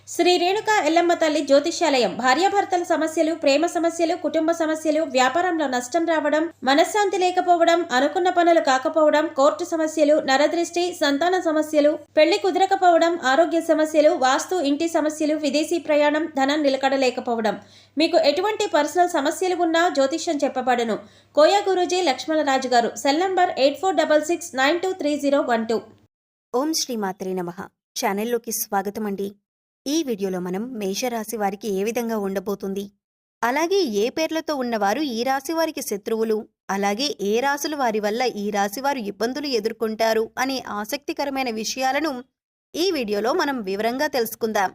శ్రీ రేణుక ఎల్లమ్మ తల్లి జ్యోతిష్యాలయం భార్యాభర్తల సమస్యలు, ప్రేమ సమస్యలు, కుటుంబ సమస్యలు, వ్యాపారంలో నష్టం రావడం, మనశ్శాంతి లేకపోవడం, అనుకున్న పనులు కాకపోవడం, కోర్టు సమస్యలు, నరదృష్టి, సంతాన సమస్యలు, పెళ్లి కుదరకపోవడం, ఆరోగ్య సమస్యలు, వాస్తు, ఇంటి సమస్యలు, విదేశీ ప్రయాణం, ధనం నిలకడలేకపోవడం, మీకు ఎటువంటి పర్సనల్ సమస్యలు ఉన్నా జ్యోతిష్యం చెప్పబడును. కోయా గురూజీ లక్ష్మణరాజు గారు. Cell number 8466923012. ఓం శ్రీ మాత్రే నమః. ఛానల్లోకి స్వాగతం అండి. ఈ వీడియోలో మనం మేషరాశి వారికి ఏ విధంగా ఉండబోతుంది, అలాగే ఏ పేర్లతో ఉన్నవారు ఈ రాశి వారికి శత్రువులు, అలాగే ఏ రాశుల వారి వల్ల ఈ రాశి వారు ఇబ్బందులు ఎదుర్కొంటారు అనే ఆసక్తికరమైన విషయాలను ఈ వీడియోలో మనం వివరంగా తెలుసుకుందాం.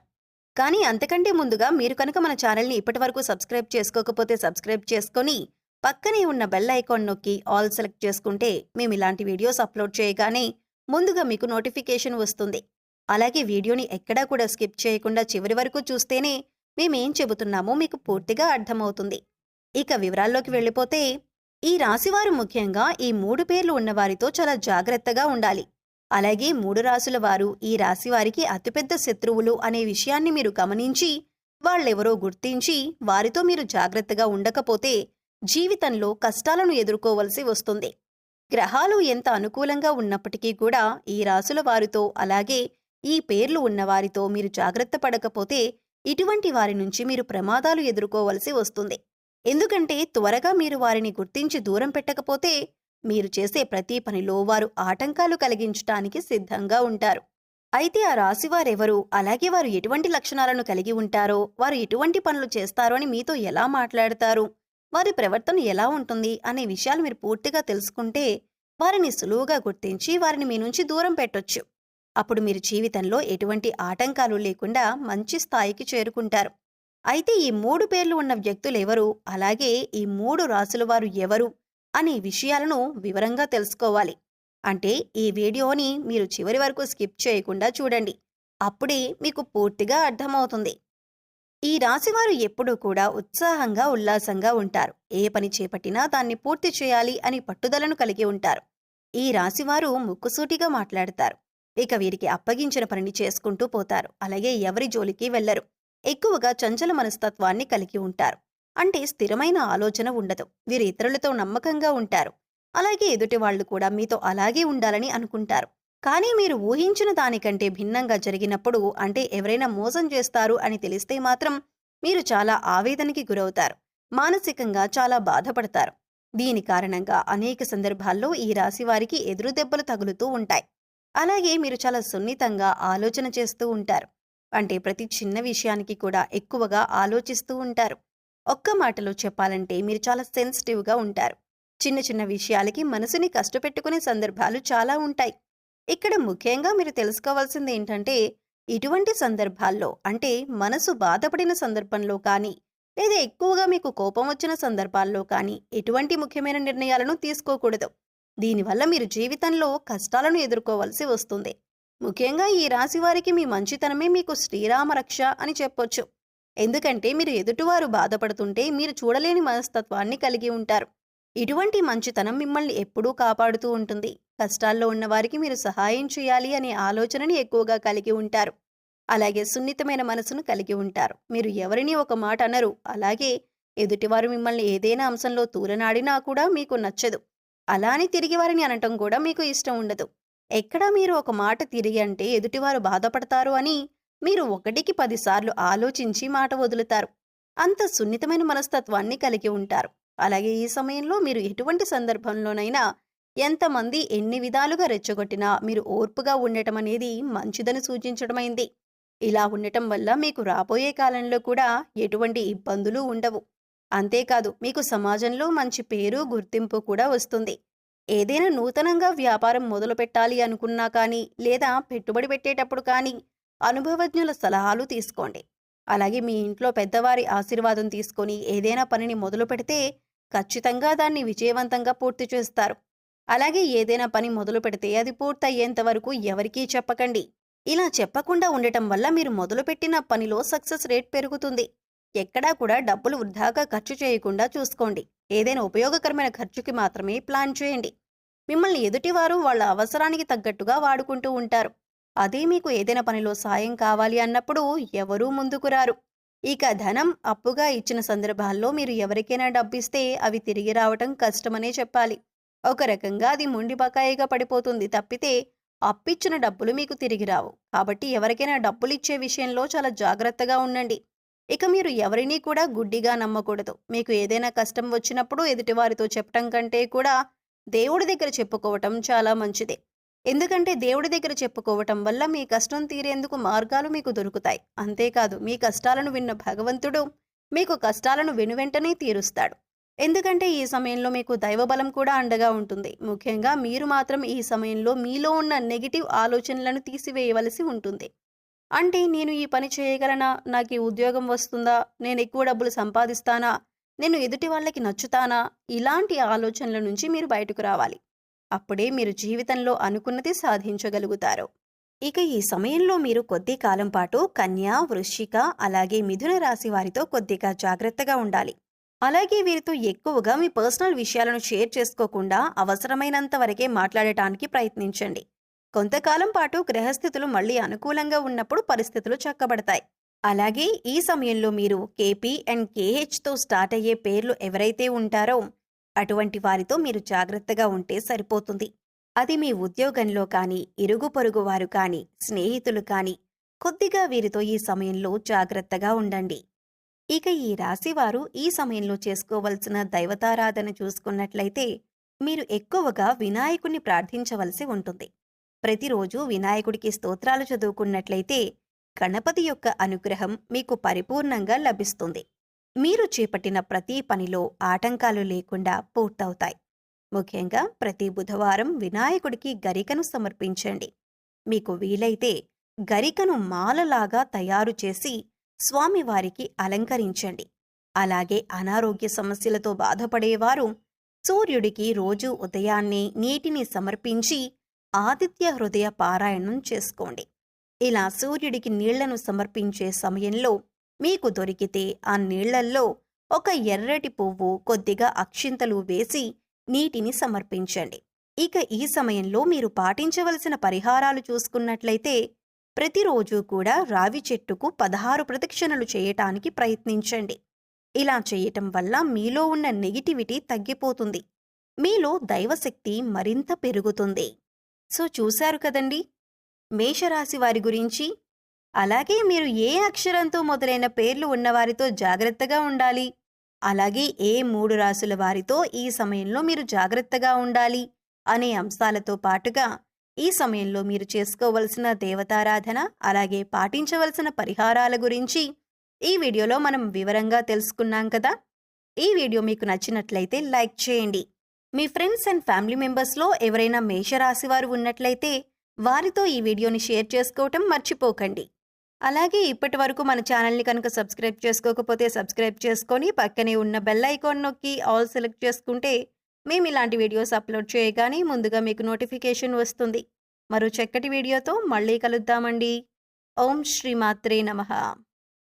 కానీ అంతకంటే ముందుగా మీరు కనుక మన ఛానల్ని ఇప్పటివరకు సబ్స్క్రైబ్ చేసుకోకపోతే సబ్స్క్రైబ్ చేసుకొని పక్కనే ఉన్న బెల్ ఐకాన్ నొక్కి ఆల్ సెలెక్ట్ చేసుకుంటే మేము ఇలాంటి వీడియోస్ అప్లోడ్ చేయగానే ముందుగా మీకు నోటిఫికేషన్ వస్తుంది. అలాగే వీడియోని ఎక్కడా కూడా స్కిప్ చేయకుండా చివరి వరకు చూస్తేనే మేమేం చెబుతున్నామో మీకు పూర్తిగా అర్థమవుతుంది. ఇక వివరాల్లోకి వెళ్ళిపోతే, ఈ రాశివారు ముఖ్యంగా ఈ 3 పేర్లు ఉన్నవారితో చాలా జాగ్రత్తగా ఉండాలి. అలాగే 3 రాశుల వారు ఈ రాశివారికి అతిపెద్ద శత్రువులు అనే విషయాన్ని మీరు గమనించి వాళ్ళెవరో గుర్తించి వారితో మీరు జాగ్రత్తగా ఉండకపోతే జీవితంలో కష్టాలను ఎదుర్కోవలసి వస్తుంది. గ్రహాలు ఎంత అనుకూలంగా ఉన్నప్పటికీ కూడా ఈ రాశుల వారితో, అలాగే ఈ పేర్లు ఉన్నవారితో మీరు జాగ్రత్త పడకపోతే ఇటువంటి వారి నుంచి మీరు ప్రమాదాలు ఎదుర్కోవలసి వస్తుంది. ఎందుకంటే త్వరగా మీరు వారిని గుర్తించి దూరం పెట్టకపోతే మీరు చేసే ప్రతి పనిలో వారు ఆటంకాలు కలిగించటానికి సిద్ధంగా ఉంటారు. అయితే ఆ రాశివారెవరు, అలాగే వారు ఎటువంటి లక్షణాలను కలిగి ఉంటారో, వారు ఎటువంటి పనులు చేస్తారో అని మీతో ఎలా మాట్లాడతారు, వారి ప్రవర్తన ఎలా ఉంటుంది అనే విషయాలు మీరు పూర్తిగా తెలుసుకుంటే వారిని సులువుగా గుర్తించి వారిని మీ నుంచి దూరం పెట్టొచ్చు. అప్పుడు మీరు జీవితంలో ఎటువంటి ఆటంకాలు లేకుండా మంచి స్థాయికి చేరుకుంటారు. అయితే ఈ 3 పేర్లు ఉన్న వ్యక్తులెవరు, అలాగే ఈ 3 రాశుల వారు ఎవరు అనే విషయాలను వివరంగా తెలుసుకోవాలి. అంటే ఈ వీడియోని మీరు చివరి వరకు స్కిప్ చేయకుండా చూడండి. అప్పుడే మీకు పూర్తిగా అర్థమవుతుంది. ఈ రాశివారు ఎప్పుడూ కూడా ఉత్సాహంగా, ఉల్లాసంగా ఉంటారు. ఏ పని చేపట్టినా దాన్ని పూర్తి చేయాలి అని పట్టుదలను కలిగి ఉంటారు. ఈ రాశివారు ముక్కుసూటిగా మాట్లాడతారు. ఇక వీరికి అప్పగించిన పనిని చేసుకుంటూ పోతారు. అలాగే ఎవరి జోలికి వెళ్లరు. ఎక్కువగా చంచల మనస్తత్వాన్ని కలిగి ఉంటారు. అంటే స్థిరమైన ఆలోచన ఉండదు. వీరు ఇతరులతో నమ్మకంగా ఉంటారు. అలాగే ఎదుటి వాళ్లు కూడా మీతో అలాగే ఉండాలని అనుకుంటారు. కానీ మీరు ఊహించిన దానికంటే భిన్నంగా జరిగినప్పుడు, అంటే ఎవరైనా మోసం చేస్తారు అని తెలిస్తే మాత్రం మీరు చాలా ఆవేదనకి గురవుతారు. మానసికంగా చాలా బాధపడతారు. దీని కారణంగా అనేక సందర్భాల్లో ఈ రాశి వారికి ఎదురు దెబ్బలు తగులుతూ ఉంటాయి. అలాగే మీరు చాలా సున్నితంగా ఆలోచన చేస్తూ ఉంటారు. అంటే ప్రతి చిన్న విషయానికి కూడా ఎక్కువగా ఆలోచిస్తూ ఉంటారు. ఒక్క మాటలో చెప్పాలంటే మీరు చాలా సెన్సిటివ్గా ఉంటారు. చిన్న చిన్న విషయాలకి మనసుని కష్టపెట్టుకునే సందర్భాలు చాలా ఉంటాయి. ఇక్కడ ముఖ్యంగా మీరు తెలుసుకోవాల్సింది ఏంటంటే, ఇటువంటి సందర్భాల్లో, అంటే మనసు బాధపడిన సందర్భంలో కానీ, లేదా ఎక్కువగా మీకు కోపం వచ్చిన సందర్భాల్లో కానీ ఎటువంటి ముఖ్యమైన నిర్ణయాలను తీసుకోకూడదు. దీనివల్ల మీరు జీవితంలో కష్టాలను ఎదుర్కోవలసి వస్తుంది. ముఖ్యంగా ఈ రాశి వారికి మీ మంచితనమే మీకు శ్రీరామ రక్ష అని చెప్పొచ్చు. ఎందుకంటే మీరు ఎదుటివారు బాధపడుతుంటే మీరు చూడలేని మనస్తత్వాన్ని కలిగి ఉంటారు. ఇటువంటి మంచితనం మిమ్మల్ని ఎప్పుడూ కాపాడుతూ ఉంటుంది. కష్టాల్లో ఉన్నవారికి మీరు సహాయం చేయాలి అనే ఆలోచనని ఎక్కువగా కలిగి ఉంటారు. అలాగే సున్నితమైన మనసును కలిగి ఉంటారు. మీరు ఎవరిని ఒక మాట అనరు. అలాగే ఎదుటివారు మిమ్మల్ని ఏదైనా అంశంలో తూలనాడినా కూడా మీకు నచ్చదు. అలానే తిరిగి వారిని అనటం కూడా మీకు ఇష్టం ఉండదు. ఎక్కడా మీరు ఒక మాట తిరిగి అంటే ఎదుటివారు బాధపడతారు అని మీరు 1కి 10 సార్లు ఆలోచించి మాట వదులుతారు. అంత సున్నితమైన మనస్తత్వాన్ని కలిగి ఉంటారు. అలాగే ఈ సమయంలో మీరు ఎటువంటి సందర్భంలోనైనా ఎంతమంది ఎన్ని విధాలుగా రెచ్చగొట్టినా మీరు ఓర్పుగా ఉండటం అనేది మంచిదని సూచించడమైంది. ఇలా ఉండటం వల్ల మీకు రాబోయే కాలంలో కూడా ఎటువంటి ఇబ్బందులు ఉండవు. అంతేకాదు మీకు సమాజంలో మంచి పేరు, గుర్తింపు కూడా వస్తుంది. ఏదైనా నూతనంగా వ్యాపారం మొదలు పెట్టాలి అనుకున్నా కానీ, లేదా పెట్టుబడి పెట్టేటప్పుడు కానీ అనుభవజ్ఞుల సలహాలు తీసుకోండి. అలాగే మీ ఇంట్లో పెద్దవారి ఆశీర్వాదం తీసుకొని ఏదైనా పనిని మొదలు పెడితే ఖచ్చితంగా దాన్ని విజయవంతంగా పూర్తి చేస్తారు. అలాగే ఏదైనా పని మొదలు పెడితే అది పూర్తయ్యేంత వరకు ఎవరికీ చెప్పకండి. ఇలా చెప్పకుండా ఉండటం వల్ల మీరు మొదలుపెట్టిన పనిలో సక్సెస్ రేట్ పెరుగుతుంది. ఎక్కడా కూడా డబ్బులు వృధాగా ఖర్చు చేయకుండా చూసుకోండి. ఏదైనా ఉపయోగకరమైన ఖర్చుకి మాత్రమే ప్లాన్ చేయండి. మిమ్మల్ని ఎదుటివారు వాళ్ళ అవసరానికి తగ్గట్టుగా వాడుకుంటూ ఉంటారు. అదే మీకు ఏదైనా పనిలో సాయం కావాలి అన్నప్పుడు ఎవరూ ముందుకు రారు. ఇక ధనం అప్పుగా ఇచ్చిన సందర్భాల్లో మీరు ఎవరికైనా డబ్బిస్తే అవి తిరిగి రావటం కష్టమనే చెప్పాలి. ఒక రకంగా అది మొండి బకాయిగా పడిపోతుంది తప్పితే అప్పిచ్చిన డబ్బులు మీకు తిరిగి రావు. కాబట్టి ఎవరికైనా డబ్బులిచ్చే విషయంలో చాలా జాగ్రత్తగా ఉండండి. ఇక మీరు ఎవరినీ కూడా గుడ్డిగా నమ్మకూడదు. మీకు ఏదైనా కష్టం వచ్చినప్పుడు ఎదుటివారితో చెప్పటం కంటే కూడా దేవుడి దగ్గర చెప్పుకోవటం చాలా మంచిది. ఎందుకంటే దేవుడి దగ్గర చెప్పుకోవటం వల్ల మీ కష్టం తీరేందుకు మార్గాలు మీకు దొరుకుతాయి. అంతేకాదు మీ కష్టాలను విన్న భగవంతుడు మీకు కష్టాలను వెనువెంటనే తీరుస్తాడు. ఎందుకంటే ఈ సమయంలో మీకు దైవబలం కూడా అండగా ఉంటుంది. ముఖ్యంగా మీరు మాత్రం ఈ సమయంలో మీలో ఉన్న నెగిటివ్ ఆలోచనలను తీసివేయవలసి ఉంటుంది. అంటే నేను ఈ పని చేయగలనా, నాకు ఈ ఉద్యోగం వస్తుందా, నేను ఎక్కువ డబ్బులు సంపాదిస్తానా, నేను ఎదుటి వాళ్ళకి నచ్చుతానా, ఇలాంటి ఆలోచనల నుంచి మీరు బయటకు రావాలి. అప్పుడే మీరు జీవితంలో అనుకున్నది సాధించగలుగుతారు. ఇక ఈ సమయంలో మీరు కొద్ది కాలం పాటు కన్యా, వృశ్చిక అలాగే మిథున రాశి వారితో కొద్దిగా జాగ్రత్తగా ఉండాలి. అలాగే వీరితో ఎక్కువగా మీ పర్సనల్ విషయాలను షేర్ చేసుకోకుండా అవసరమైనంత వరకే మాట్లాడటానికి ప్రయత్నించండి. కొంతకాలం పాటు గ్రహస్థితులు మళ్ళీ అనుకూలంగా ఉన్నప్పుడు పరిస్థితులు చక్కబడతాయి. అలాగే ఈ సమయంలో మీరు కేపీ అండ్ కేహెచ్తో స్టార్ట్ అయ్యే పేర్లు ఎవరైతే ఉంటారో అటువంటి వారితో మీరు జాగ్రత్తగా ఉంటే సరిపోతుంది. అది మీ ఉద్యోగంలో కానీ, ఇరుగు పొరుగు వారు కానీ, స్నేహితులు కానీ కొద్దిగా వీరితో ఈ సమయంలో జాగ్రత్తగా ఉండండి. ఇక ఈ రాశివారు ఈ సమయంలో చేసుకోవలసిన దైవతారాధన చూసుకున్నట్లయితే మీరు ఎక్కువగా వినాయకుడిని ప్రార్థించవలసి ఉంటుంది. ప్రతిరోజు వినాయకుడికి స్తోత్రాలు చదువుకున్నట్లయితే గణపతి యొక్క అనుగ్రహం మీకు పరిపూర్ణంగా లభిస్తుంది. మీరు చేపట్టిన ప్రతి పనిలో ఆటంకాలు లేకుండా పూర్తవుతాయి. ముఖ్యంగా ప్రతి బుధవారం వినాయకుడికి గరికను సమర్పించండి. మీకు వీలైతే గరికను మాలలాగా తయారు చేసి స్వామివారికి అలంకరించండి. అలాగే అనారోగ్య సమస్యలతో బాధపడేవారు సూర్యుడికి రోజు ఉదయాన్నే నీటిని సమర్పించి ఆదిత్య హృదయ పారాయణం చేసుకోండి. ఇలా సూర్యుడికి నీళ్లను సమర్పించే సమయంలో మీకు దొరికితే ఆ నీళ్లల్లో ఒక ఎర్రటి పువ్వు, కొద్దిగా అక్షింతలు వేసి నీటిని సమర్పించండి. ఇక ఈ సమయంలో మీరు పాటించవలసిన పరిహారాలు చూసుకున్నట్లయితే ప్రతిరోజు కూడా రావి చెట్టుకు 16 ప్రదక్షిణలు చేయటానికి ప్రయత్నించండి. ఇలా చేయటం వల్ల మీలో ఉన్న నెగిటివిటీ తగ్గిపోతుంది. మీలో దైవశక్తి మరింత పెరుగుతుంది. సో చూశారు కదండి మేషరాశి వారి గురించి. అలాగే మీరు ఏ అక్షరంతో మొదలైన పేర్లు ఉన్నవారితో జాగ్రత్తగా ఉండాలి, అలాగే ఏ 3 రాశుల వారితో ఈ సమయంలో మీరు జాగ్రత్తగా ఉండాలి అనే అంశాలతో పాటుగా ఈ సమయంలో మీరు చేసుకోవలసిన దేవతారాధన అలాగే పాటించవలసిన పరిహారాల గురించి ఈ వీడియోలో మనం వివరంగా తెలుసుకున్నాం కదా. ఈ వీడియో మీకు నచ్చినట్లయితే లైక్ చేయండి. మీ ఫ్రెండ్స్ అండ్ ఫ్యామిలీ మెంబర్స్లో ఎవరైనా మేషరాశి వారు ఉన్నట్లయితే వారితో ఈ వీడియోని షేర్ చేసుకోవటం మర్చిపోకండి. అలాగే ఇప్పటి వరకు మన ఛానల్ని కనుక సబ్స్క్రైబ్ చేసుకోకపోతే సబ్స్క్రైబ్ చేసుకొని పక్కనే ఉన్న బెల్ ఐకాన్ నొక్కి ఆల్ సెలెక్ట్ చేసుకుంటే మేము ఇలాంటి వీడియోస్ అప్లోడ్ చేయగానే ముందుగా మీకు నోటిఫికేషన్ వస్తుంది. మరో చక్కటి వీడియోతో మళ్ళీ కలుద్దామండి. ఓం శ్రీ మాత్రే నమః.